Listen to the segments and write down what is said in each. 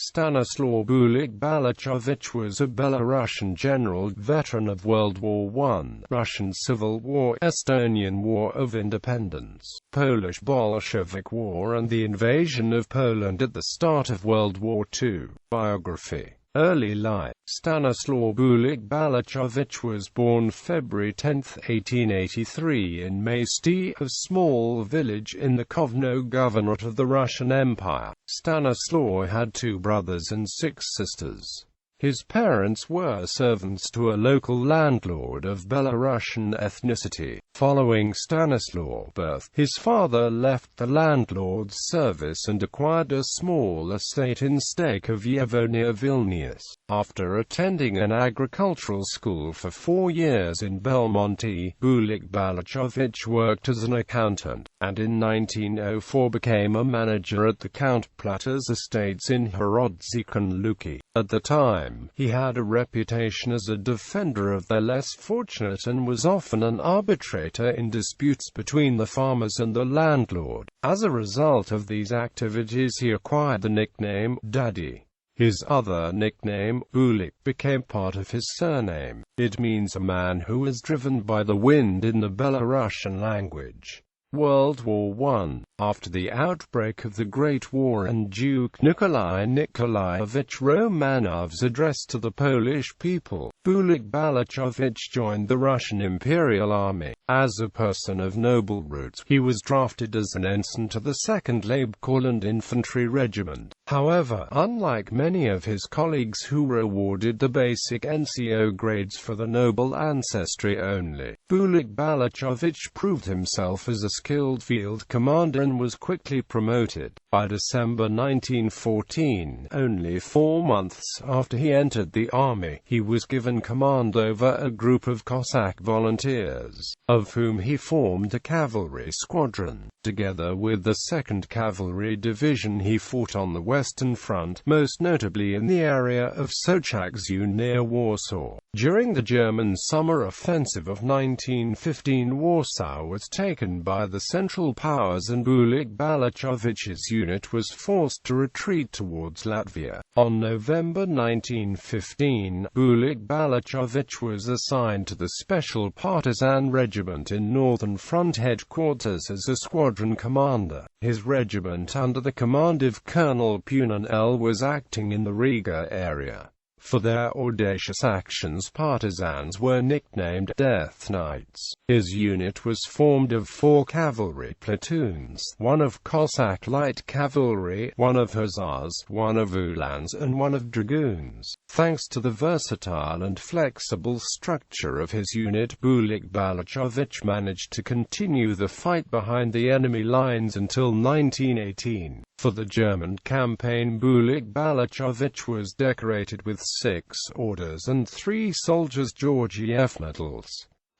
Stanisław Bułak-Bałachowicz was a Belarusian general, veteran of World War I, Russian Civil War, Estonian War of Independence, Polish-Bolshevik War and the invasion of Poland at the start of World War II. Biography. Early life. Stanisław Bułak-Bałachowicz was born February 10, 1883 in Maysty, a small village in the Kovno Governorate of the Russian Empire. Stanisław had 2 brothers and 6 sisters. His parents were servants to a local landlord of Belarusian ethnicity. Following Stanisław's birth, his father left the landlord's service and acquired a small estate in Stakowie near Vilnius. After attending an agricultural school for 4 years in Belmonte, Bułak-Bałachowicz worked as an accountant, and in 1904 became a manager at the Count Platter's estates in Hrodzic and Luki. At the time, he had a reputation as a defender of the less fortunate and was often an arbitrator in disputes between the farmers and the landlord. As a result of these activities, he acquired the nickname Daddy. His other nickname, Bułak, became part of his surname. It means a man who is driven by the wind in the Belarusian language. World War I. After the outbreak of the Great War and Duke Nikolai Nikolaevich Romanov's address to the Polish people, Bułak-Bałachowicz joined the Russian Imperial Army. As a person of noble roots, he was drafted as an ensign to the 2nd Leibkoland Infantry Regiment. However, unlike many of his colleagues who were awarded the basic NCO grades for the noble ancestry only, Bułak-Bałachowicz proved himself as a skilled field commander and was quickly promoted. By December 1914, only 4 months after he entered the army, he was given command over a group of Cossack volunteers, of whom he formed a cavalry squadron. Together with the 2nd Cavalry Division, he fought on the Western Front, most notably in the area of Sochaczew near Warsaw. During the German summer offensive of 1915, Warsaw was taken by the Central Powers and Bułak-Bałachowicz unit was forced to retreat towards Latvia. On November 1915, Bułak-Bałachowicz was assigned to the Special Partisan Regiment in Northern Front headquarters as a squadron commander. His regiment, under the command of Colonel Punin, was acting in the Riga area. For their audacious actions, partisans were nicknamed Death Knights. His unit was formed of 4 cavalry platoons, 1 of Cossack light cavalry, 1 of hussars, 1 of uhlans and 1 of dragoons. Thanks to the versatile and flexible structure of his unit, Bułak-Bałachowicz managed to continue the fight behind the enemy lines until 1918. For the German campaign, Bułak-Bałachowicz was decorated with 6 orders and 3 soldiers' Georgiev medals.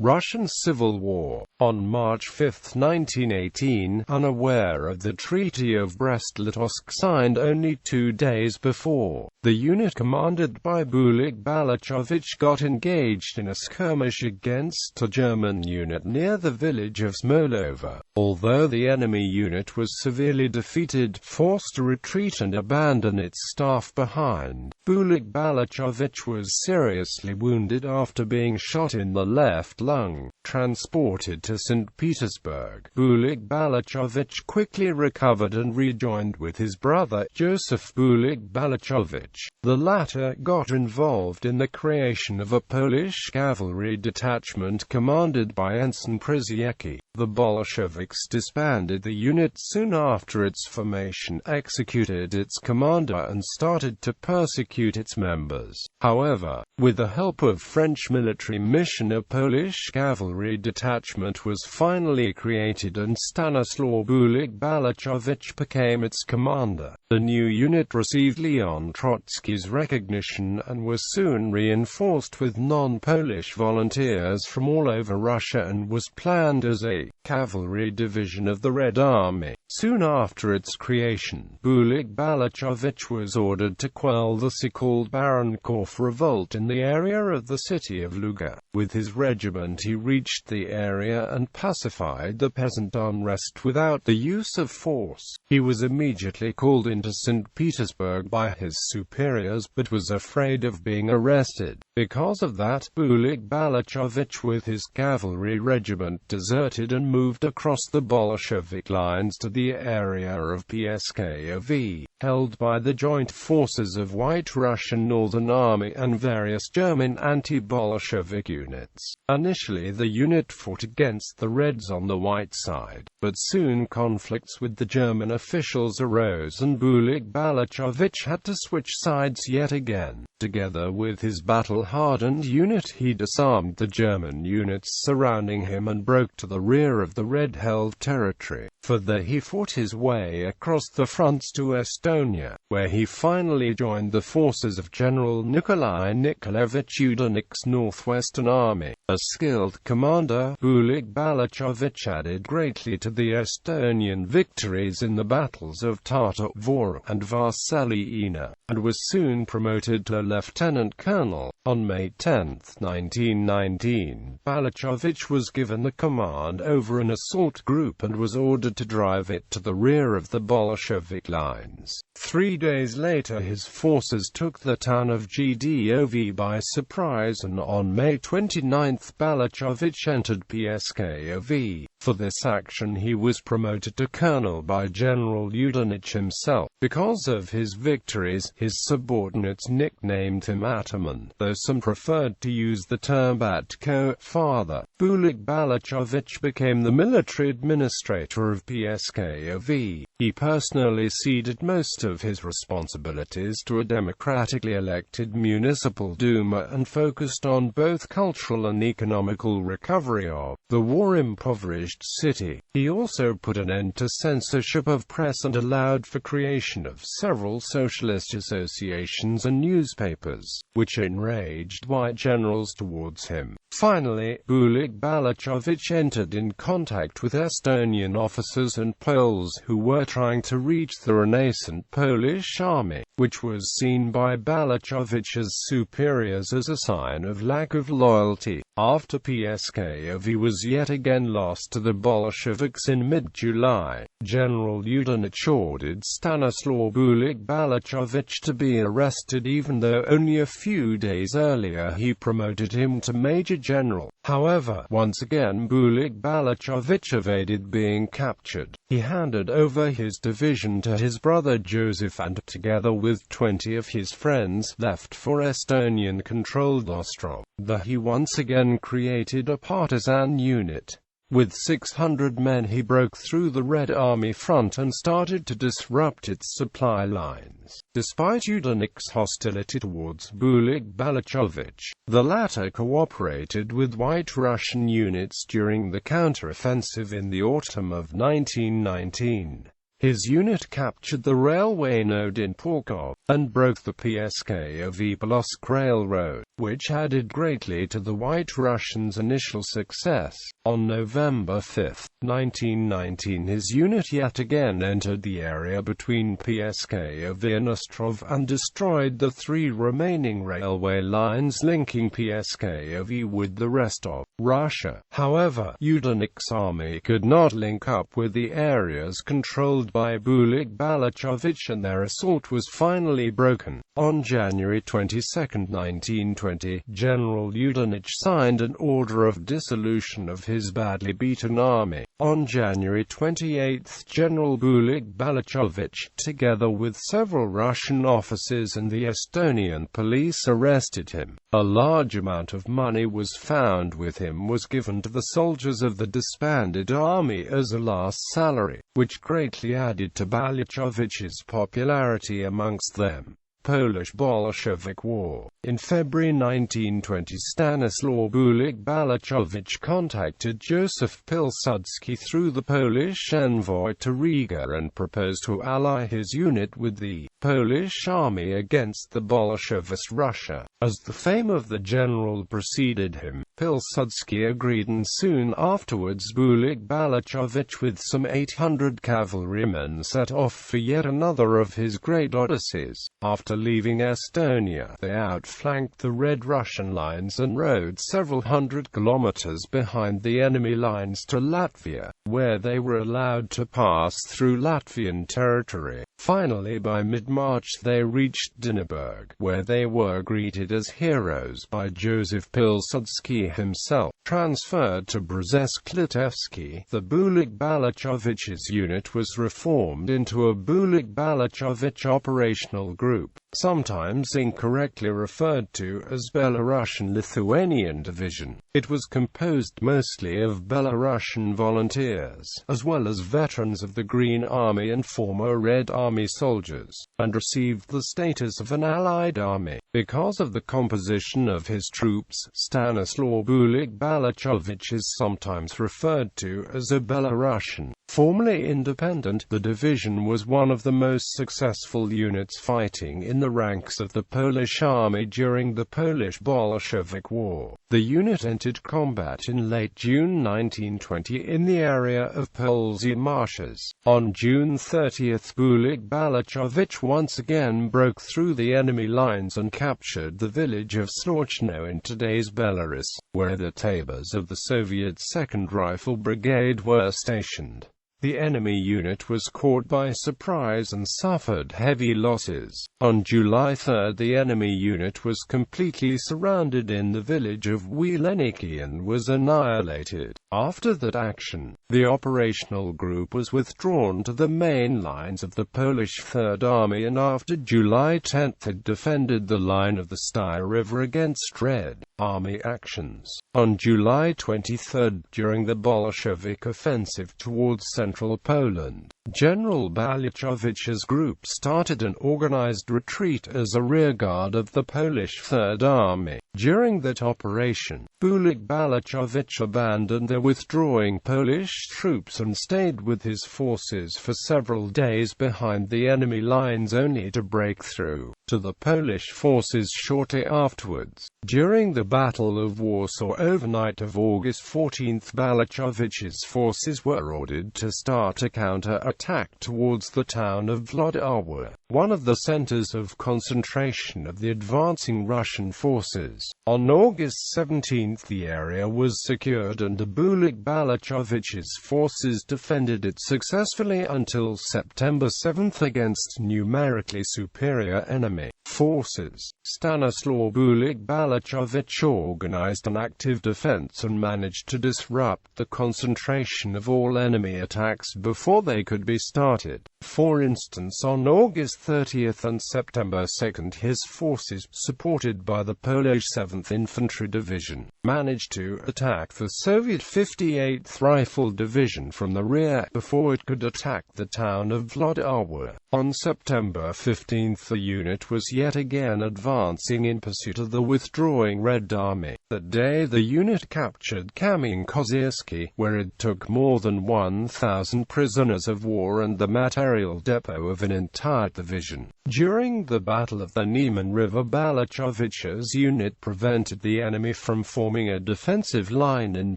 Russian Civil War. On March 5, 1918, unaware of the Treaty of Brest-Litovsk signed only 2 days before, the unit commanded by Bułak-Bałachowicz got engaged in a skirmish against a German unit near the village of Smolova. Although the enemy unit was severely defeated, forced to retreat and abandon its staff behind, Bułak-Bałachowicz was seriously wounded after being shot in the left lung. Transported to St. Petersburg, Bułak-Bałachowicz quickly recovered and rejoined with his brother, Joseph Bułak-Bałachowicz. The latter got involved in the creation of a Polish cavalry detachment commanded by Ensign Przysiecki. The Bolsheviks disbanded the unit soon after its formation, executed its commander and started to persecute its members. However, with the help of French military mission, a Polish cavalry detachment was finally created and Stanisław Bułak-Bałachowicz became its commander. The new unit received Leon Trotsky's recognition and was soon reinforced with non-Polish volunteers from all over Russia and was planned as a cavalry division of the Red Army. Soon after its creation, Bułak-Bałachowicz was ordered to quell the so-called Baranków revolt in the area of the city of Luga. With his regiment he reached the area and pacified the peasant unrest without the use of force. He was immediately called into to St. Petersburg by his superiors, but was afraid of being arrested. Because of that, Bułak-Bałachowicz with his cavalry regiment deserted and moved across the Bolshevik lines to the area of Pskov, held by the joint forces of White Russian Northern Army and various German anti-Bolshevik units. Initially the unit fought against the Reds on the white side, but soon conflicts with the German officials arose and Bułak-Bałachowicz had to switch sides yet again. Together with his battle-hardened unit he disarmed the German units surrounding him and broke to the rear of the Red-held territory. Further he fought his way across the fronts to Estonia, where he finally joined the forces of General Nikolai Nikolaevich Yudench's Northwestern Army. A skilled commander, Bułak-Bałachowicz added greatly to the Estonian victories in the battles of Tartu Voru and Varselina, and was soon promoted to lieutenant colonel. On May 10, 1919, Bałachowicz was given the command over an assault group and was ordered to drive it to the rear of the Bolshevik lines. 3 days later his forces took the town of Gdov by surprise, and on May 29 Bałachowicz entered Pskov. For this action he was promoted to colonel by General Yudenich himself. Because of his victories, his subordinates nicknamed him Ataman, though some preferred to use the term Batko. Father Bułak-Bałachowicz became the military administrator of Pskov. He personally ceded most of his responsibilities to a democratically elected municipal Duma and focused on both cultural and economical recovery of the war-impoverished city. He also put an end to censorship of press and allowed for creation of several socialist associations and newspapers, which enraged white generals towards him. Finally, Bułak-Bałachowicz entered in contact with Estonian officers and Poles who were trying to reach the renascent Polish army, which was seen by Balachovich's superiors as a sign of lack of loyalty. After Pskov was yet again lost to the Bolsheviks in mid-July, General Yudenich ordered Stanisław Bułak-Bałachowicz to be arrested, even though only a few days earlier he promoted him to Major General. However, once again Bułak-Bałachowicz evaded being captured. He handed over his division to his brother Joseph and, together with 20 of his friends, left for Estonian-controlled Ostrov. He once again created a partisan unit. With 600 men he broke through the Red Army front and started to disrupt its supply lines. Despite Yudenich's hostility towards Bułak-Bałachowicz, the latter cooperated with White Russian units during the counteroffensive in the autumn of 1919. His unit captured the railway node in Pskov, and broke the Pskov-Polotsk railroad, which added greatly to the White Russians' initial success. On November 5, 1919 his unit yet again entered the area between Pskov and Ostrov and destroyed the 3 remaining railway lines linking Pskov with the rest of Russia. However, Yudenich's army could not link up with the areas controlled by Bułak-Bałachowicz, and their assault was finally broken. On January 22, 1920, General Yudenich signed an order of dissolution of his badly beaten army. On January 28, General Bułak-Bałachowicz, together with several Russian officers and the Estonian police, arrested him. A large amount of money was found with him was given to the soldiers of the disbanded army as a last salary, which greatly added to Balachovich's popularity amongst them. Polish-Bolshevik War. In February 1920, Stanisław Bułak-Bałachowicz contacted Joseph Pilsudski through the Polish envoy to Riga and proposed to ally his unit with the Polish army against the Bolshevist Russia. As the fame of the general preceded him, Pilsudski agreed, and soon afterwards Bułak-Bałachowicz with some 800 cavalrymen set off for yet another of his great odysseys. After leaving Estonia, they outflanked the Red Russian lines and rode several hundred kilometers behind the enemy lines to Latvia, where they were allowed to pass through Latvian territory. Finally, by mid-March they reached Dnieper, where they were greeted as heroes by Joseph Pilsudski himself. Transferred to Brzesk-Litewski, the Bułak-Bałachowicz unit was reformed into a Bułak-Bałachowicz operational group, sometimes incorrectly referred to as Belarusian-Lithuanian Division. It was composed mostly of Belarusian volunteers, as well as veterans of the Green Army and former Red Army soldiers, and received the status of an Allied army. Because of the composition of his troops, Stanisław Bułak-Bałachowicz is sometimes referred to as a Belarusian. Formerly independent, the division was one of the most successful units fighting in the ranks of the Polish army during the Polish-Bolshevik War. The unit entered combat in late June 1920 in the area of Polsy Marshes. On June 30, Bułak-Bałachowicz once again broke through the enemy lines and captured the village of Slochno in today's Belarus, where the tabors of the Soviet 2nd Rifle Brigade were stationed. The enemy unit was caught by surprise and suffered heavy losses. On July 3, the enemy unit was completely surrounded in the village of Wileniki and was annihilated. After that action, the operational group was withdrawn to the main lines of the Polish Third Army, and after July 10 it defended the line of the Styr River against Red Army actions. On July 23, during the Bolshevik offensive towards central Poland, General Balachowicz's group started an organized retreat as a rearguard of the Polish Third Army. During that operation, Bułak-Bałachowicz abandoned the withdrawing Polish troops and stayed with his forces for several days behind the enemy lines, only to break through to the Polish forces shortly afterwards. During the Battle of Warsaw overnight of August 14, Balachowicz's forces were ordered to start a counter-attack towards the town of Włodawa, one of the centers of concentration of the advancing Russian forces. On August 17, the area was secured and Bułak-Bałachowic's forces defended it successfully until September 7 against numerically superior enemy forces. Stanisław Bułak-Bałachowicz organized an active defense and managed to disrupt the concentration of all enemy attacks before they could be started. For instance, on August 30 and September 2, his forces, supported by the Polish 7th Infantry Division, managed to attack the Soviet 58th Rifle Division from the rear before it could attack the town of Włodawa. On September 15, the unit was yet again advancing in pursuit of the withdrawing Red Army. That day the unit captured Kamień-Kozierski, where it took more than 1,000 prisoners of war and the material depot of an entire division. During the Battle of the Niemen River, Balachowicz's unit prevented the enemy from forming a defensive line in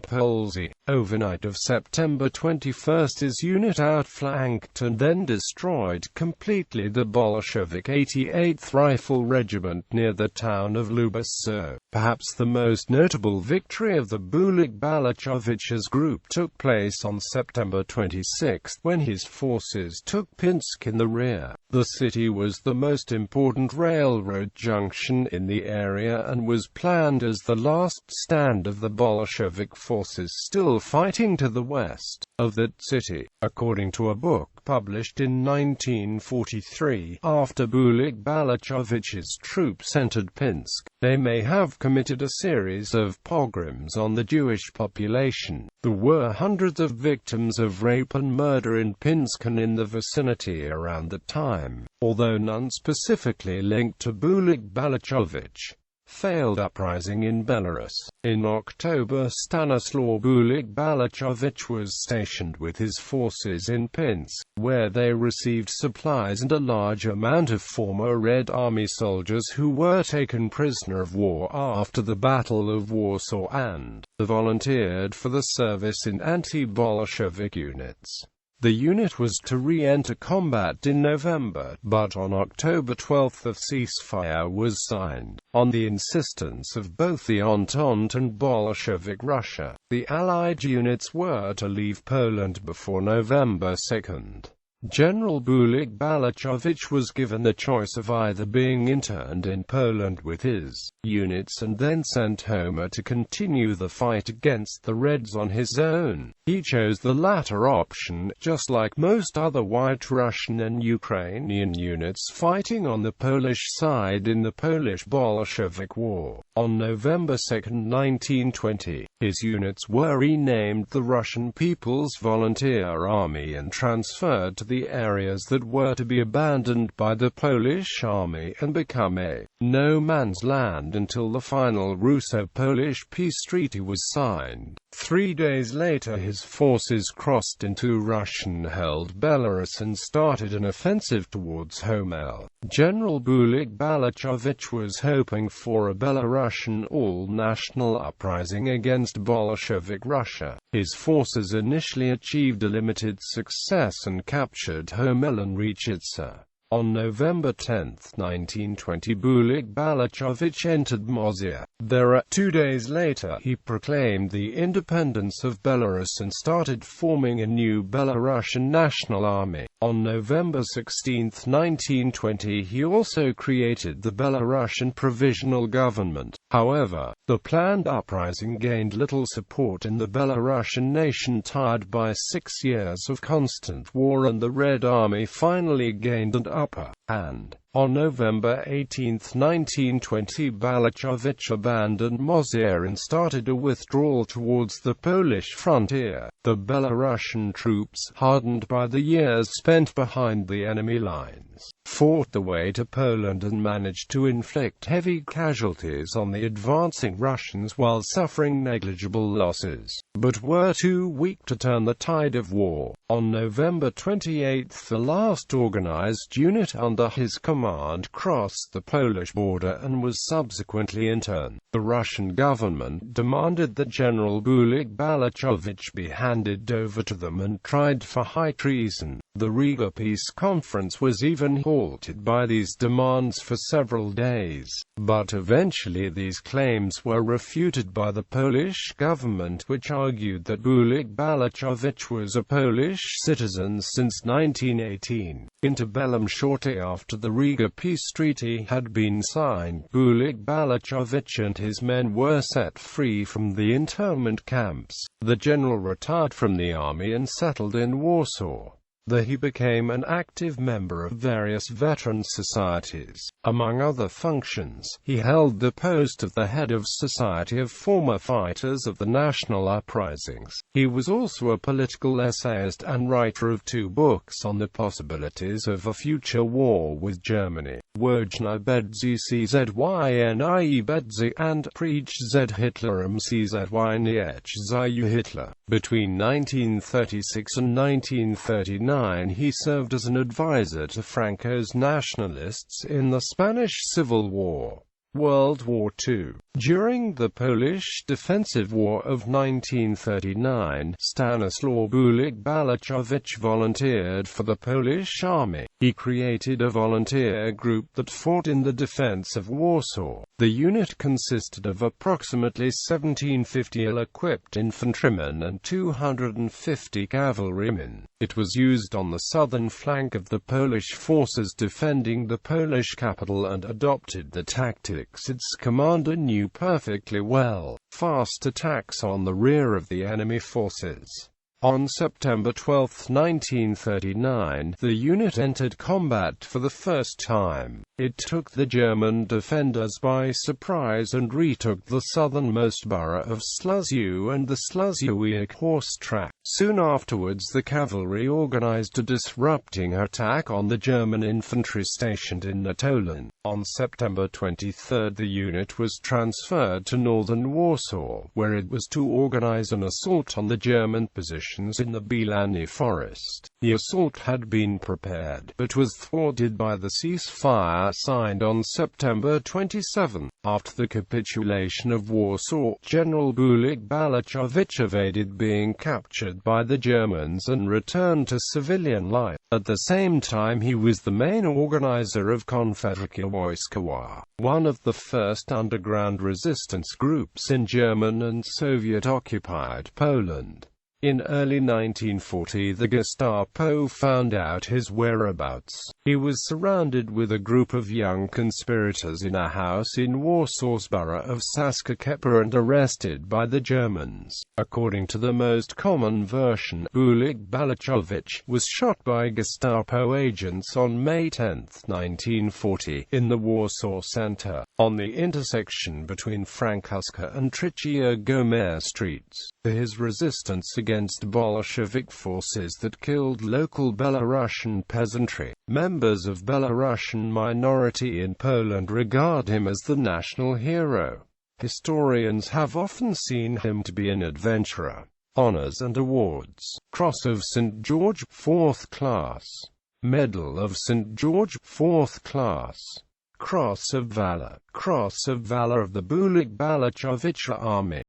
Polsy. Overnight of September 21, his unit outflanked and then destroyed completely the Bolshevik 88th Rifle Regiment near the town of Lubusz. Perhaps the most notable victory of the Bułak-Bałachowic's group took place on September 26, when his forces took Pinsk in the rear. The city was the most important railroad junction in the area and was planned as the last stand of the Bolshevik forces still fighting to the west of that city. According to a book published in 1943, after Bułak-Bałachowic's troops entered Pinsk, they may have committed a series of pogroms on the Jewish population. There were hundreds of victims of rape and murder in Pinsk and in the vicinity around that time, although none specifically linked to Bułak-Bałachowicz. Failed uprising in Belarus. In October, Stanisław Bułak-Bałachowicz was stationed with his forces in Pinsk, where they received supplies and a large amount of former Red Army soldiers who were taken prisoner of war after the Battle of Warsaw and volunteered for the service in anti-Bolshevik units. The unit was to re-enter combat in November, but on October 12 a ceasefire was signed. On the insistence of both the Entente and Bolshevik Russia, the Allied units were to leave Poland before November 2. General Bułak-Bałachowicz was given the choice of either being interned in Poland with his units and then sent home to continue the fight against the Reds on his own. He chose the latter option, just like most other White Russian and Ukrainian units fighting on the Polish side in the Polish-Bolshevik War. On November 2, 1920, his units were renamed the Russian People's Volunteer Army and transferred to the areas that were to be abandoned by the Polish army and become a no-man's land until the final Russo-Polish peace treaty was signed. 3 days later his forces crossed into Russian-held Belarus and started an offensive towards Homel. General Bułak-Bałachowicz was hoping for a Belarusian all-national uprising against Bolshevik Russia. His forces initially achieved a limited success and captured Homel and Richitsa. On November 10, 1920, Bułak-Bałachowicz entered Moscow. There, 2 days later, he proclaimed the independence of Belarus and started forming a new Belarusian national army. On November 16, 1920, he also created the Belarusian Provisional Government. However, the planned uprising gained little support in the Belarusian nation, tired by 6 years of constant war, and the Red Army finally gained an upper hand. On November 18, 1920, Bałachowicz abandoned Moscow and started a withdrawal towards the Polish frontier. The Belarusian troops, hardened by the years spent behind the enemy lines, fought their way to Poland and managed to inflict heavy casualties on the advancing Russians while suffering negligible losses, but were too weak to turn the tide of war. On November 28, the last organized unit under his command crossed the Polish border and was subsequently interned. The Russian government demanded that General Bułak-Bałachowicz be handed over to them and tried for high treason. The Riga Peace Conference was even halted by these demands for several days, but eventually these claims were refuted by the Polish government, which argued that Bułak-Bałachowicz was a Polish citizen since 1918. Interbellum, shortly after the Riga Peace Treaty had been signed, Bułak-Bałachowicz and his men were set free from the internment camps. The general retired from the army and settled in Warsaw. There he became an active member of various veteran societies. Among other functions, he held the post of the head of Society of Former Fighters of the National Uprisings. He was also a political essayist and writer of 2 books on the possibilities of a future war with Germany, Wojna Bedzy Czyn Bedzy and Preach Z Hitlerem Czyn Zu Hitler. Between 1936 and 1939 he served as an advisor to Franco's nationalists in the Spanish Civil War. World War II. During the Polish Defensive War of 1939, Stanisław Bułak-Bałachowicz volunteered for the Polish army. He created a volunteer group that fought in the defense of Warsaw. The unit consisted of approximately 1,750 ill-equipped infantrymen and 250 cavalrymen. It was used on the southern flank of the Polish forces defending the Polish capital and adopted the tactics its commander knew perfectly well: fast attacks on the rear of the enemy forces. On September 12, 1939, the unit entered combat for the first time. It took the German defenders by surprise and retook the southernmost borough of Śląsk and the Śląsk horse track. Soon afterwards the cavalry organized a disrupting attack on the German infantry stationed in Natolin. On September 23 the unit was transferred to northern Warsaw, where it was to organize an assault on the German positions in the Bielany Forest. The assault had been prepared, but was thwarted by the ceasefire signed on September 27. After the capitulation of Warsaw, General Bułak-Bałachowicz evaded being captured by the Germans and returned to civilian life. At the same time he was the main organizer of Konfederacje Wojskowe, one of the first underground resistance groups in German and Soviet-occupied Poland. In early 1940 the Gestapo found out his whereabouts. He was surrounded with a group of young conspirators in a house in Warsaw's borough of Saska-Kepa and arrested by the Germans. According to the most common version, Bułak-Bałachowicz was shot by Gestapo agents on May 10, 1940, in the Warsaw Center, on the intersection between Francuska and Trzeciegomeer streets. His resistance against Bolshevik forces that killed local Belarusian peasantry. Members of Belarusian minority in Poland regard him as the national hero. Historians have often seen him to be an adventurer. Honors and awards: Cross of St. George, 4th class. Medal of St. George, 4th class. Cross of Valor of the Bułak-Bałachowicz Army.